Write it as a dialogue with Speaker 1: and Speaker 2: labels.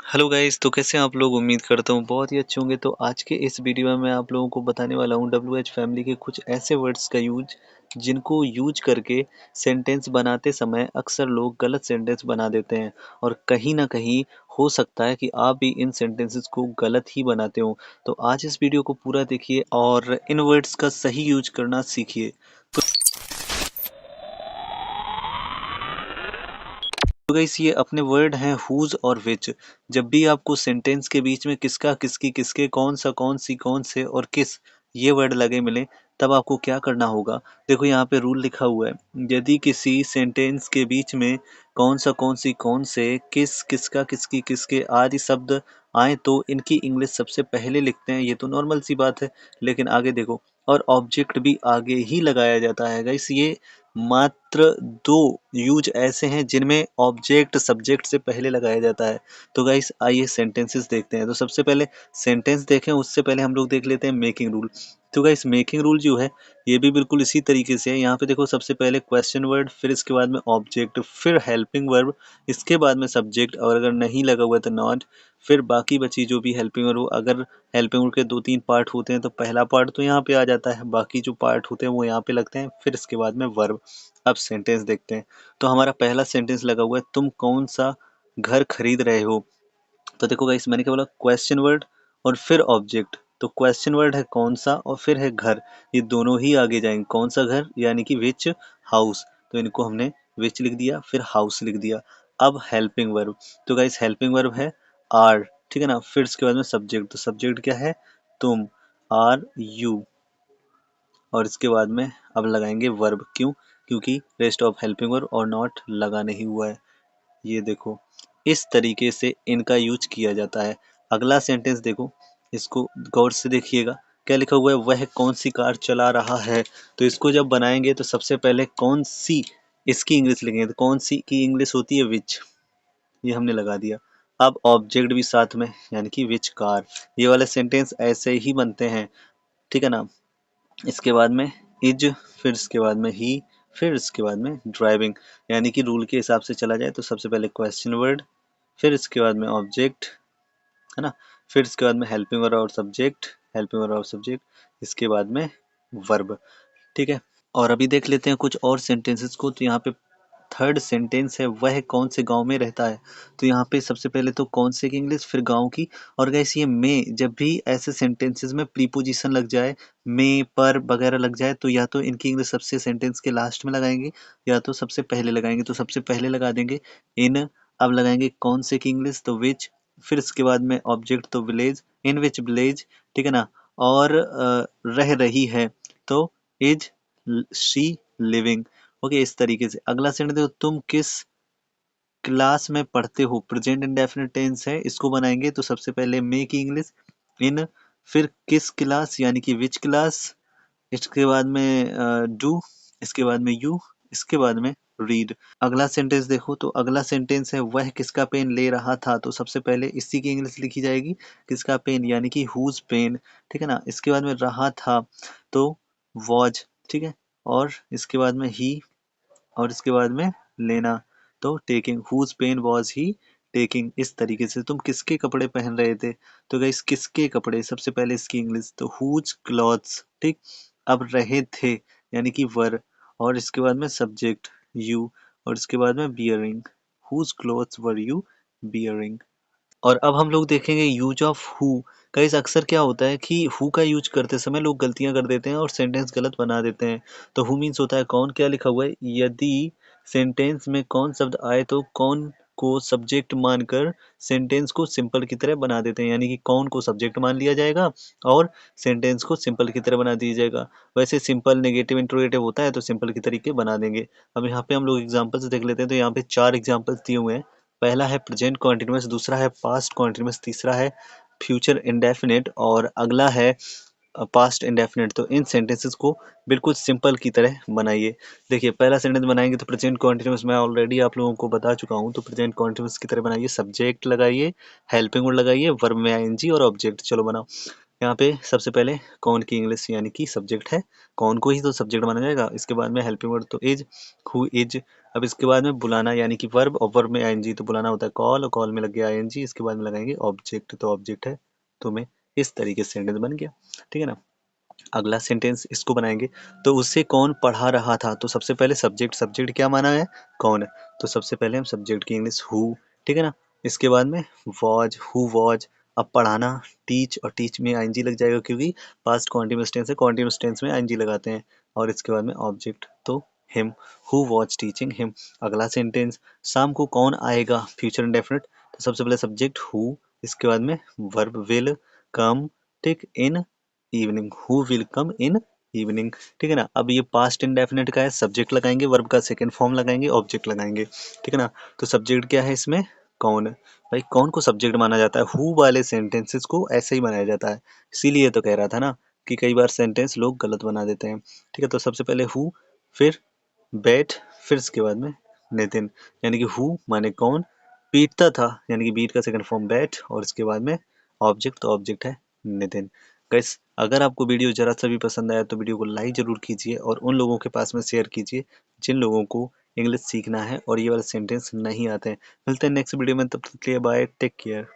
Speaker 1: Hello guys, तो कैसे हैं आप लोग। उम्मीद करता हूँ बहुत ही अच्छे होंगे। तो आज के इस वीडियो में मैं आप लोगों को बताने वाला हूँ WH फैमिली के कुछ ऐसे वर्ड्स का यूज जिनको यूज करके सेंटेंस बनाते समय अक्सर लोग गलत सेंटेंस बना देते हैं और कहीं ना कहीं हो सकता है कि आप भी इन सेंटेंसेस को गलत ही बनाते हो। तो आज इस वीडियो को पूरा देखिए और इन वर्ड्स का सही यूज करना सीखिए। तो गाइस ये अपने वर्ड हैं हुज और विच। जब भी आपको सेंटेंस के बीच में किसका किसकी किसके कौन सा कौन सी कौन से और किस ये वर्ड लगे मिले तब आपको क्या करना होगा। देखो यहाँ पे रूल लिखा हुआ है, यदि किसी सेंटेंस के बीच में कौन सा कौन सी कौन से किस किसका किसकी किसके आदि शब्द आए तो इनकी इंग्लिश सबसे पहले लिखते हैं। ये तो नॉर्मल सी बात है, लेकिन आगे देखो और ऑब्जेक्ट भी आगे ही लगाया जाता है। गाइस ये मात्र दो यूज ऐसे हैं जिनमें ऑब्जेक्ट सब्जेक्ट से पहले लगाया जाता है। तो गाइस आइए सेंटेंसेस देखते हैं। तो सबसे पहले सेंटेंस देखें उससे पहले हम लोग देख लेते हैं मेकिंग रूल। तो गाइस मेकिंग रूल जो है ये भी बिल्कुल इसी तरीके से है। यहाँ पे देखो सबसे पहले क्वेश्चन वर्ड, फिर इसके बाद में ऑब्जेक्ट, फिर हेल्पिंग वर्ब, इसके बाद में सब्जेक्ट और अगर नहीं लगा हुआ तो नॉट, फिर बाकी बची जो भी हेल्पिंग वर्ब। अगर हेल्पिंग वर्ब के दो तीन पार्ट होते हैं तो पहला पार्ट तो यहाँ पे आ जाता है, बाकी जो पार्ट होते हैं वो यहाँ पे लगते हैं, फिर इसके बाद में वर्ब। अब सेंटेंस देखते हैं। तो हमारा पहला सेंटेंस लगा हुआ है, तुम कौन सा घर खरीद रहे हो। तो देखो गाइस मैंने क्या बोला, क्वेश्चन वर्ड और फिर ऑब्जेक्ट। तो क्वेश्चन वर्ड है कौन सा और फिर है घर, ये दोनों ही आगे जाएंगे। कौन सा घर यानी कि विच हाउस, तो इनको हमने विच लिख दिया फिर हाउस लिख दिया। अब हेल्पिंग वर्ब, तो गाइस हेल्पिंग वर्ब है आर, ठीक है ना। फिर इसके बाद में सब्जेक्ट, तो सब्जेक्ट क्या है, तुम, आर यू। और इसके बाद में अब लगाएंगे वर्ब, क्यों, क्योंकि रेस्ट ऑफ हेल्पिंग वर्ब और नॉट लगा नहीं हुआ है। ये देखो इस तरीके से इनका यूज किया जाता है। अगला सेंटेंस देखो, इसको गौर से देखिएगा। क्या लिखा हुआ है, वह कौन सी कार चला रहा है। तो इसको जब बनाएंगे तो सबसे पहले कौन सी इसकी इंग्लिश लिखेंगे, तो कौन सी की इंग्लिश होती है विच, ये हमने लगा दिया। अब ऑब्जेक्ट भी साथ में यानी कि विच कार। ये वाले सेंटेंस ऐसे ही बनते हैं, ठीक है ना। इसके बाद में इज, फिर इसके बाद में ही, फिर इसके बाद में ड्राइविंग। यानी कि रूल के हिसाब से चला जाए तो सबसे पहले क्वेश्चन वर्ड, फिर इसके बाद में ऑब्जेक्ट, है ना, फिर इसके बाद में हेल्पिंग वर्ब और सब्जेक्ट, हेल्पिंग वर्ब और सब्जेक्ट, इसके बाद में वर्ब, ठीक है। और अभी देख लेते हैं कुछ और सेंटेंसेस को। तो यहाँ पे थर्ड सेंटेंस है, वह कौन से गांव में रहता है। तो यहाँ पे सबसे पहले तो कौन से की इंग्लिश फिर गांव की। और गैस ये में, जब भी ऐसे सेंटेंसेस में प्रीपोजिशन लग जाए, में पर वगैरह लग जाए, तो या तो इनकी इंग्लिश सबसे सेंटेंस के लास्ट में लगाएंगे या तो सबसे पहले लगाएंगे। तो सबसे पहले लगा देंगे इन। अब लगाएंगे कौन से की इंग्लिश, तो विच। फिर इसके बाद में ऑब्जेक्ट तो विलेज, इन विच विलेज, ठीक है ना। और रह रही है तो इज शी लिविंग। ओके, इस तरीके से। अगला सेंटेंस देखो, तुम किस क्लास में पढ़ते हो। प्रेजेंट इंडेफिनिट टेंस है, इसको बनाएंगे तो सबसे पहले मे की इंग्लिश इन, फिर किस क्लास यानी कि विच क्लास, इसके बाद में डू, इसके बाद में यू, इसके बाद में रीड। अगला सेंटेंस देखो, तो अगला सेंटेंस है, वह किसका पेन ले रहा था। तो सबसे पहले इसी की इंग्लिश लिखी जाएगी, किसका पेन यानी कि हुज पेन, ठीक है ना। इसके बाद में रहा था तो वॉज, ठीक है। और इसके बाद में ही, और इसके बाद में लेना तो taking, whose pen was he taking. इस तरीके से तुम किसके कपड़े पहन रहे थे। तो गाइस किसके कपड़े, सबसे पहले इसकी इंग्लिश तो हुज क्लॉथ्स, ठीक। अब रहे थे यानी कि वर, और इसके बाद में सब्जेक्ट यू, और इसके बाद में bearing, whose clothes were you bearing. और अब हम लोग देखेंगे यूज ऑफ हु। गाइस अक्सर क्या होता है कि हु का यूज करते समय लोग गलतियां कर देते हैं और सेंटेंस गलत बना देते हैं। तो हु मीन्स होता है कौन। क्या लिखा हुआ है, यदि सेंटेंस में कौन शब्द आए तो कौन को सब्जेक्ट मानकर सेंटेंस को सिंपल की तरह बना देते हैं। यानी कि कौन को सब्जेक्ट मान लिया जाएगा और सेंटेंस को सिंपल की तरह बना दिया जाएगा। वैसे सिंपल नेगेटिव इंट्रोगेटिव होता है तो सिंपल की तरीके बना देंगे। अब यहाँ पे हम लोग एग्जांपल्स देख लेते हैं। तो यहाँ पे चार एग्जांपल्स दिए हुए हैं। पहला है प्रेजेंट कॉन्टिन्यूअस, दूसरा है पास्ट कॉन्टिन्यूअस, तीसरा है फ्यूचर इंडेफिनिट और अगला है पास्ट इंडेफिनिट। तो इन सेंटेंसेस को बिल्कुल सिंपल की तरह बनाइए। देखिए पहला सेंटेंस बनाएंगे तो प्रेजेंट कॉन्टिन्यूअस मैं ऑलरेडी आप लोगों को बता चुका हूँ। तो प्रेजेंट कॉन्टिन्यूअस की तरह बनाइए, सब्जेक्ट लगाइए, हेल्पिंग वर्ड लगाइए, वर्ब में आईएनजी और ऑब्जेक्ट। चलो बनाओ। यहाँ पे सबसे पहले कौन की इंग्लिश यानी कि सब्जेक्ट है, कौन को ही तो सब्जेक्ट माना जाएगा। इसके बाद में हेल्पिंग वर्ड तो इज, हु इज। अब इसके बाद में बुलाना यानी कि वर्ब, और वर्ब में आईएनजी, तो बुलाना होता है कॉल, और कॉल में लग गया आईएनजी। इसके बाद में लगाएंगे ऑब्जेक्ट, तो ऑब्जेक्ट है तुम्हें। इस तरीके से सेंटेंस बन गया, ठीक है ना। अगला सेंटेंस इसको बनाएंगे, तो उससे कौन पढ़ा रहा था। तो सबसे पहले सब्जेक्ट, सब्जेक्ट क्या माना है, कौन। तो सबसे पहले हम सब्जेक्ट की इंग्लिश हु, ठीक है ना। इसके बाद में वॉज, हु वॉज। अब पढ़ाना टीच, और टीच में आईएनजी लग जाएगा क्योंकि पास्ट कॉन्टिन्यूअस टेंस है, कॉन्टिन्यूअस टेंस में आईएनजी लगाते हैं। और इसके बाद में ऑब्जेक्ट तो him, who was teaching him. अगला सेंटेंस, शाम को कौन आएगा, फ्यूचर इंडेफिनिट। तो सबसे पहले सब्जेक्ट हु, इसके बाद में वर्ब विल कम, ठीक, in evening, who will come in evening, ठीक है ना। अब ये पास्ट इंडेफिनिट का है, सब्जेक्ट लगाएंगे, वर्ब का सेकंड फॉर्म लगाएंगे, ऑब्जेक्ट लगाएंगे, ठीक है ना। तो सब्जेक्ट क्या है इसमें, कौन। भाई कौन को सब्जेक्ट माना जाता है, हु वाले सेंटेंसेस को ऐसे ही बनाया जाता है। इसीलिए तो कह रहा था ना कि कई बार सेंटेंस लोग गलत बना देते हैं, ठीक है। तो सबसे पहले हु, फिर बैट, फिर इसके बाद में नितिन, यानी कि हु माने कौन, पीटता था यानी कि बीट का सेकंड फॉर्म बैट, और इसके बाद में ऑब्जेक्ट, तो ऑब्जेक्ट है नितिन। गाइस अगर आपको वीडियो जरा सा भी पसंद आया तो वीडियो को लाइक जरूर कीजिए, और उन लोगों के पास में शेयर कीजिए जिन लोगों को इंग्लिश सीखना है और ये वाले सेंटेंस नहीं आते हैं। मिलते हैं नेक्स्ट वीडियो में, तब तक के लिए बाय, टेक केयर।